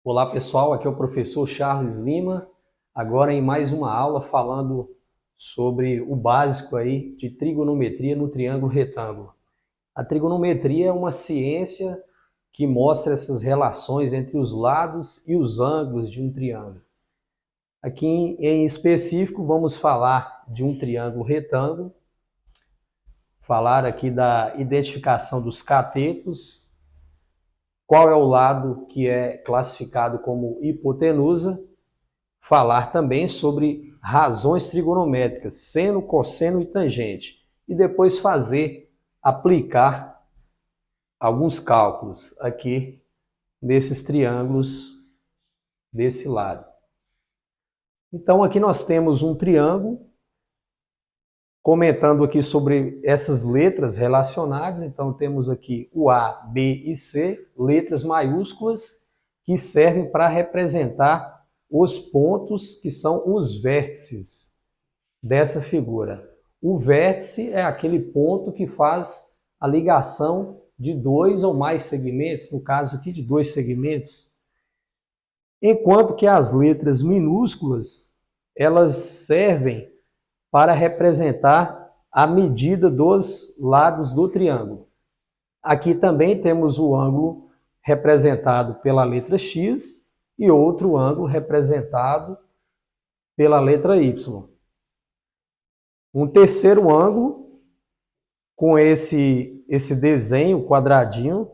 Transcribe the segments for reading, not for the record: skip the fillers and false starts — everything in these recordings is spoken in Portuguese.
Olá pessoal, aqui é o professor Charles Lima, agora em mais uma aula falando sobre o básico aí de trigonometria no triângulo retângulo. A trigonometria é uma ciência que mostra essas relações entre os lados e os ângulos de um triângulo. Aqui em específico vamos falar de um triângulo retângulo, falar aqui da identificação dos catetos, qual é o lado que é classificado como hipotenusa, falar também sobre razões trigonométricas, seno, cosseno e tangente, e depois aplicar alguns cálculos aqui nesses triângulos desse lado. Então aqui nós temos um triângulo, comentando aqui sobre essas letras relacionadas. Então temos aqui o A, B e C, letras maiúsculas que servem para representar os pontos que são os vértices dessa figura. O vértice é aquele ponto que faz a ligação de dois ou mais segmentos, no caso aqui de dois segmentos. Enquanto que as letras minúsculas, elas servem para representar a medida dos lados do triângulo. Aqui também temos o ângulo representado pela letra X e outro ângulo representado pela letra Y. Um terceiro ângulo com esse desenho quadradinho,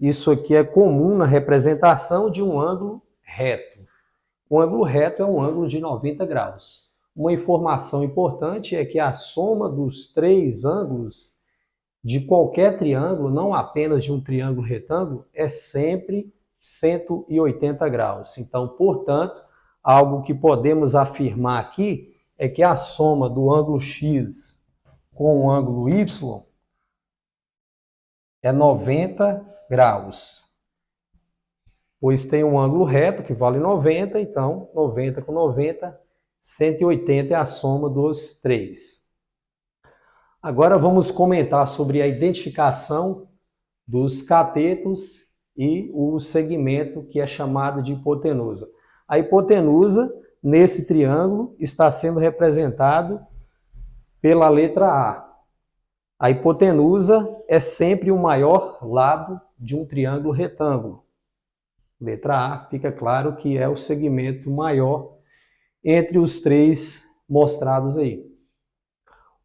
isso aqui é comum na representação de um ângulo reto. Um ângulo reto é um ângulo de 90 graus. Uma informação importante é que a soma dos três ângulos de qualquer triângulo, não apenas de um triângulo retângulo, é sempre 180 graus. Então, portanto, algo que podemos afirmar aqui é que a soma do ângulo X com o ângulo Y é 90 graus. Pois tem um ângulo reto que vale 90, então 90 com 90, 180 é a soma dos três. Agora vamos comentar sobre a identificação dos catetos e o segmento que é chamado de hipotenusa. A hipotenusa, nesse triângulo, está sendo representado pela letra A. A hipotenusa é sempre o maior lado de um triângulo retângulo. Letra A, fica claro que é o segmento maior entre os três mostrados aí.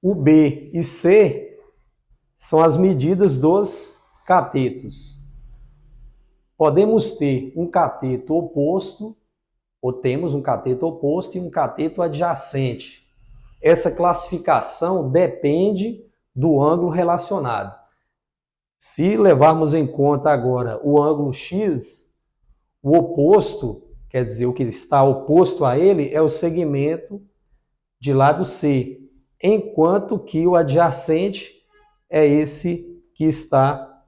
O B e C são as medidas dos catetos. Podemos ter um cateto oposto, ou temos um cateto oposto e um cateto adjacente. Essa classificação depende do ângulo relacionado. Se levarmos em conta agora o ângulo X, o oposto, quer dizer, o que está oposto a ele, é o segmento de lado C, enquanto que o adjacente é esse que está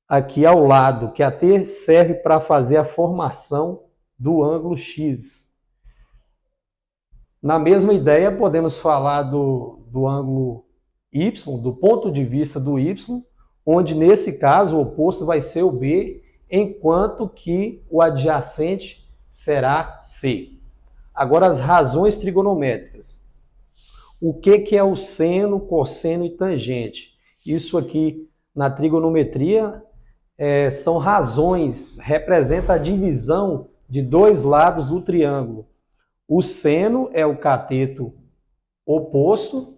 aqui ao lado, que até serve para fazer a formação do ângulo X. Na mesma ideia, podemos falar do ângulo Y, do ponto de vista do Y, onde nesse caso o oposto vai ser o B, enquanto que o adjacente será C. Agora as razões trigonométricas. O que é o seno, cosseno e tangente? Isso aqui na trigonometria são razões, representa a divisão de dois lados do triângulo. O seno é o cateto oposto,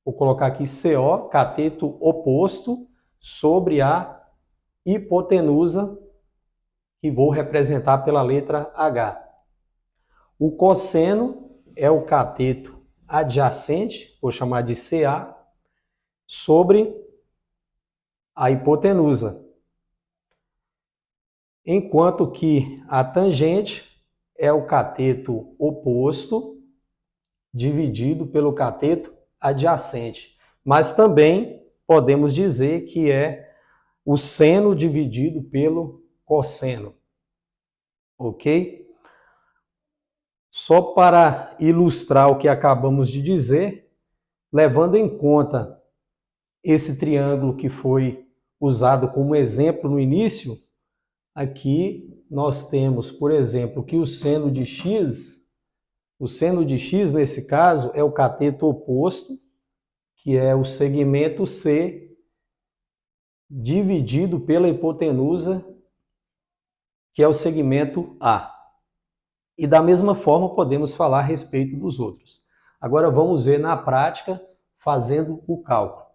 vou colocar aqui CO, cateto oposto, sobre a hipotenusa, que vou representar pela letra H. O cosseno é o cateto adjacente, vou chamar de CA, sobre a hipotenusa. Enquanto que a tangente é o cateto oposto dividido pelo cateto adjacente. Mas também podemos dizer que é o seno dividido pelo cosseno. Ok? Só para ilustrar o que acabamos de dizer, levando em conta esse triângulo que foi usado como exemplo no início, Aqui nós temos, por exemplo, que o seno de x nesse caso é o cateto oposto, que é o segmento C dividido pela hipotenusa, que é o segmento A. E da mesma forma podemos falar a respeito dos outros. Agora vamos ver na prática fazendo o cálculo.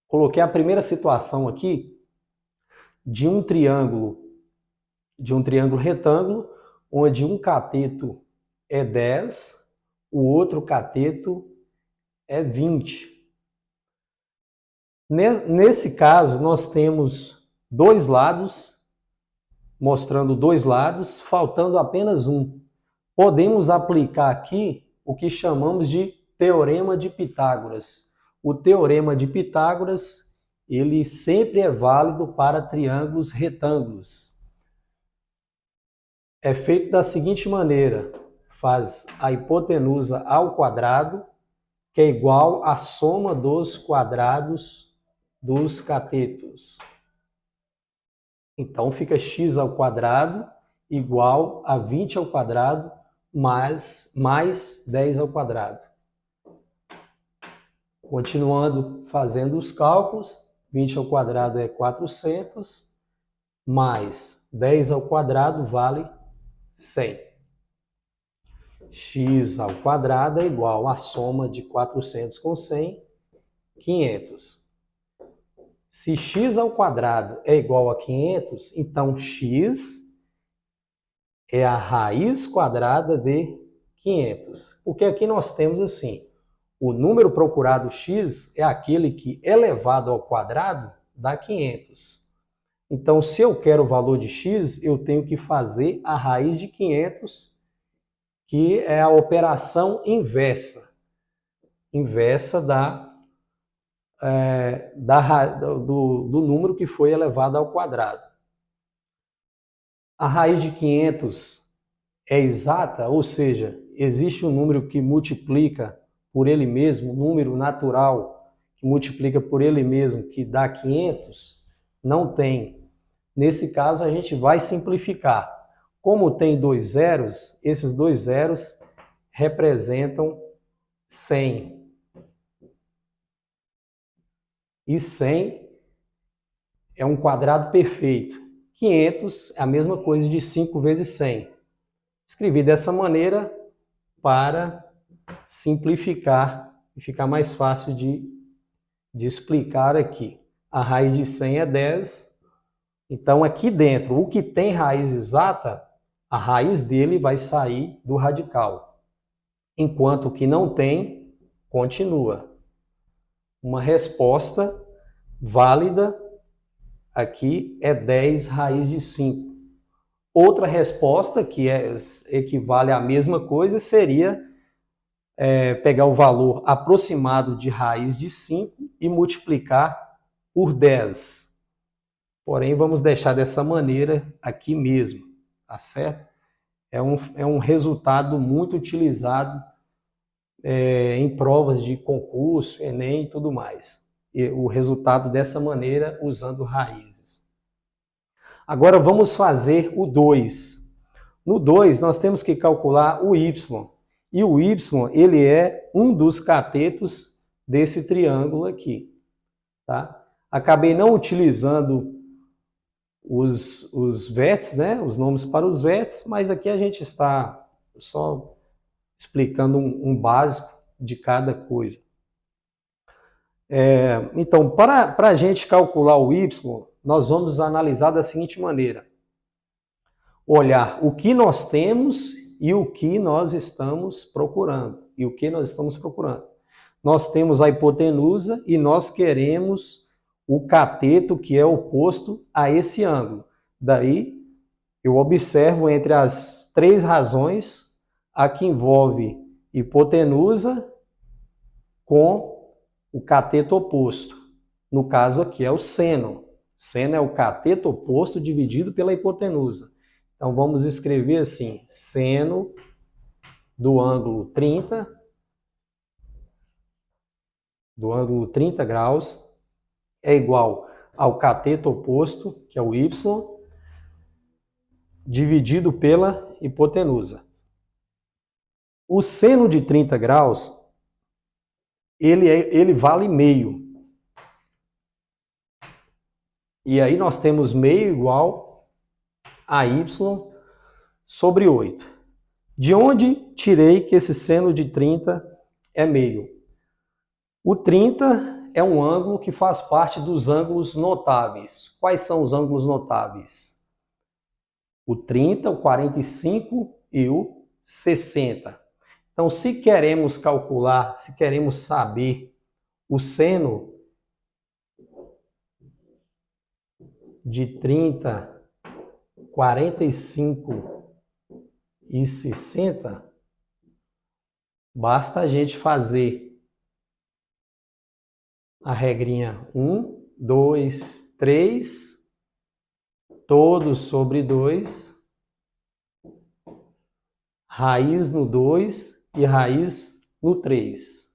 Coloquei a primeira situação aqui de um triângulo retângulo, onde um cateto é 10, o outro cateto é 20. Nesse caso, nós temos dois lados, mostrando dois lados, faltando apenas um. Podemos aplicar aqui o que chamamos de Teorema de Pitágoras. O Teorema de Pitágoras, ele sempre é válido para triângulos retângulos. É feito da seguinte maneira: faz a hipotenusa ao quadrado, que é igual à soma dos quadrados dos catetos. Então fica x ao quadrado igual a 20 ao quadrado mais 10 ao quadrado. Continuando fazendo os cálculos, 20 ao quadrado é 400, mais 10 ao quadrado vale 100. X ao quadrado é igual à soma de 400 com 100, 500. Se x ao quadrado é igual a 500, então x é a raiz quadrada de 500. Porque aqui nós temos assim, o número procurado x é aquele que elevado ao quadrado dá 500. Então, se eu quero o valor de x, eu tenho que fazer a raiz de 500, que é a operação inversa. Inversa do número que foi elevado ao quadrado. A raiz de 500 é exata, ou seja, existe um número que multiplica por ele mesmo, um número natural que multiplica por ele mesmo, que dá 500? Não tem. Nesse caso, a gente vai simplificar. Como tem dois zeros, esses dois zeros representam 100. E 100 é um quadrado perfeito. 500 é a mesma coisa de 5 vezes 100. Escrevi dessa maneira para simplificar e ficar mais fácil de explicar aqui. A raiz de 100 é 10. Então, aqui dentro, o que tem raiz exata, a raiz dele vai sair do radical. Enquanto o que não tem, continua. Uma resposta válida aqui é 10 raiz de 5. Outra resposta, que equivale à mesma coisa, seria pegar o valor aproximado de raiz de 5 e multiplicar por 10. Porém, vamos deixar dessa maneira aqui mesmo, tá certo? É um resultado muito utilizado em provas de concurso, Enem e tudo mais. E o resultado dessa maneira, usando raízes. Agora vamos fazer o 2. No 2, nós temos que calcular o y. E o y, ele é um dos catetos desse triângulo aqui. Tá? Acabei não utilizando os vértices, né? Os nomes para os vértices, mas aqui a gente está só explicando um básico de cada coisa. Então, para a gente calcular o y, nós vamos analisar da seguinte maneira. Olhar o que nós temos e o que nós estamos procurando. Nós temos a hipotenusa e nós queremos o cateto que é oposto a esse ângulo. Daí, eu observo entre as três razões a que envolve hipotenusa com o cateto oposto. No caso aqui é o seno. Seno é o cateto oposto dividido pela hipotenusa. Então vamos escrever assim, seno do ângulo 30 graus é igual ao cateto oposto, que é o y, dividido pela hipotenusa. O seno de 30 graus, ele vale meio. E aí nós temos meio igual a y sobre 8. De onde tirei que esse seno de 30 é meio? O 30 é um ângulo que faz parte dos ângulos notáveis. Quais são os ângulos notáveis? O 30, o 45 e o 60. Então, se queremos calcular, se queremos saber o seno de 30, 45 e 60, basta a gente fazer a regrinha 1, 2, 3, todo sobre 2, raiz no 2 e raiz no 3.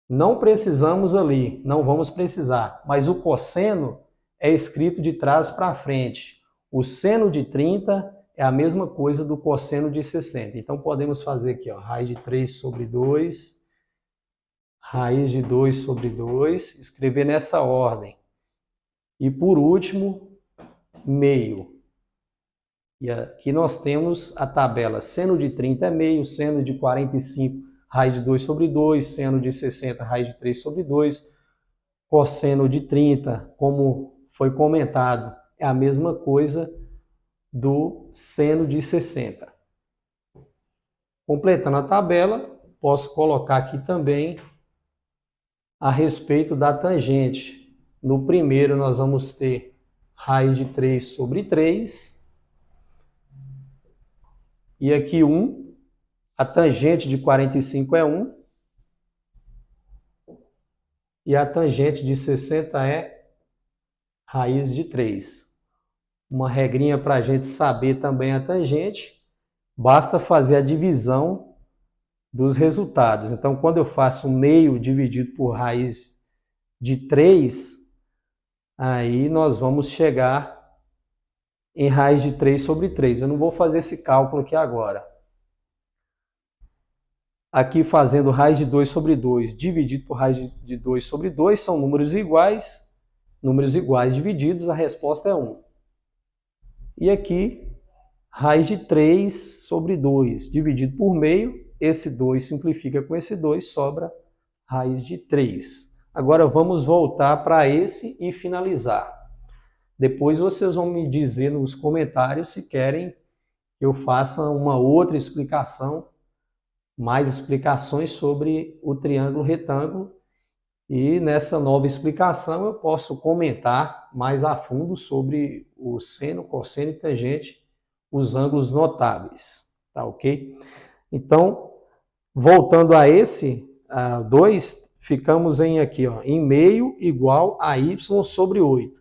Não precisamos ali, não vamos precisar, mas o cosseno é escrito de trás para frente. O seno de 30 é a mesma coisa do cosseno de 60. Então podemos fazer aqui, ó, raiz de 3 sobre 2, raiz de 2 sobre 2, escrever nessa ordem. E por último, meio. E aqui nós temos a tabela seno de 30 é meio, seno de 45 raiz de 2 sobre 2, seno de 60, raiz de 3 sobre 2, cosseno de 30, como foi comentado, é a mesma coisa do seno de 60. Completando a tabela, posso colocar aqui também a respeito da tangente. No primeiro nós vamos ter raiz de 3 sobre 3, e aqui 1. A tangente de 45 é 1. E a tangente de 60 é raiz de 3. Uma regrinha para a gente saber também a tangente, basta fazer a divisão dos resultados. Então, quando eu faço meio dividido por raiz de 3, aí nós vamos chegar em raiz de 3 sobre 3. Eu não vou fazer esse cálculo aqui agora. Aqui fazendo raiz de 2 sobre 2 dividido por raiz de 2 sobre 2 são números iguais divididos, a resposta é 1. E aqui, raiz de 3 sobre 2 dividido por meio, esse 2 simplifica com esse 2, sobra raiz de 3. Agora vamos voltar para esse e finalizar. Depois vocês vão me dizer nos comentários se querem que eu faça uma outra explicação, mais explicações sobre o triângulo retângulo, e nessa nova explicação eu posso comentar mais a fundo sobre o seno, cosseno e tangente, os ângulos notáveis, tá ok? Então, voltando a esse 2, ficamos aqui, ó, em meio igual a y sobre 8.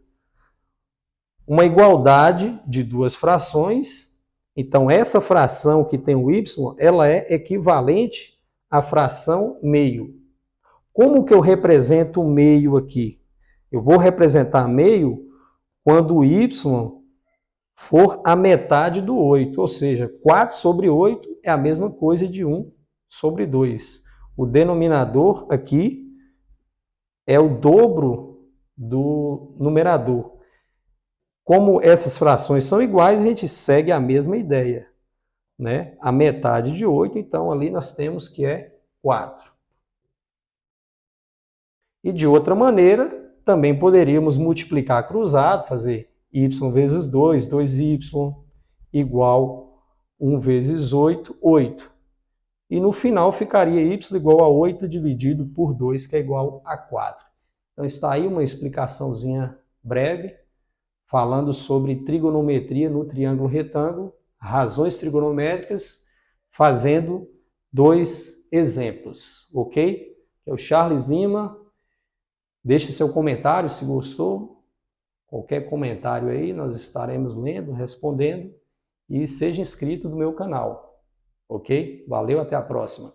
Uma igualdade de duas frações. Então, essa fração que tem o y, ela é equivalente à fração meio. Como que eu represento o meio aqui? Eu vou representar meio quando o y for a metade do 8, ou seja, 4 sobre 8 é a mesma coisa de 1 sobre 2. O denominador aqui é o dobro do numerador. Como essas frações são iguais, a gente segue a mesma ideia, né? A metade de 8, então ali nós temos que é 4. E de outra maneira, também poderíamos multiplicar cruzado, fazer y vezes 2, 2y, igual 1 vezes 8, 8. E no final ficaria y igual a 8 dividido por 2, que é igual a 4. Então está aí uma explicaçãozinha breve, falando sobre trigonometria no triângulo retângulo, razões trigonométricas, fazendo 2 exemplos, ok? É o Charles Lima. Deixe seu comentário se gostou. Qualquer comentário aí, nós estaremos lendo, respondendo. E seja inscrito no meu canal, ok? Valeu, até a próxima.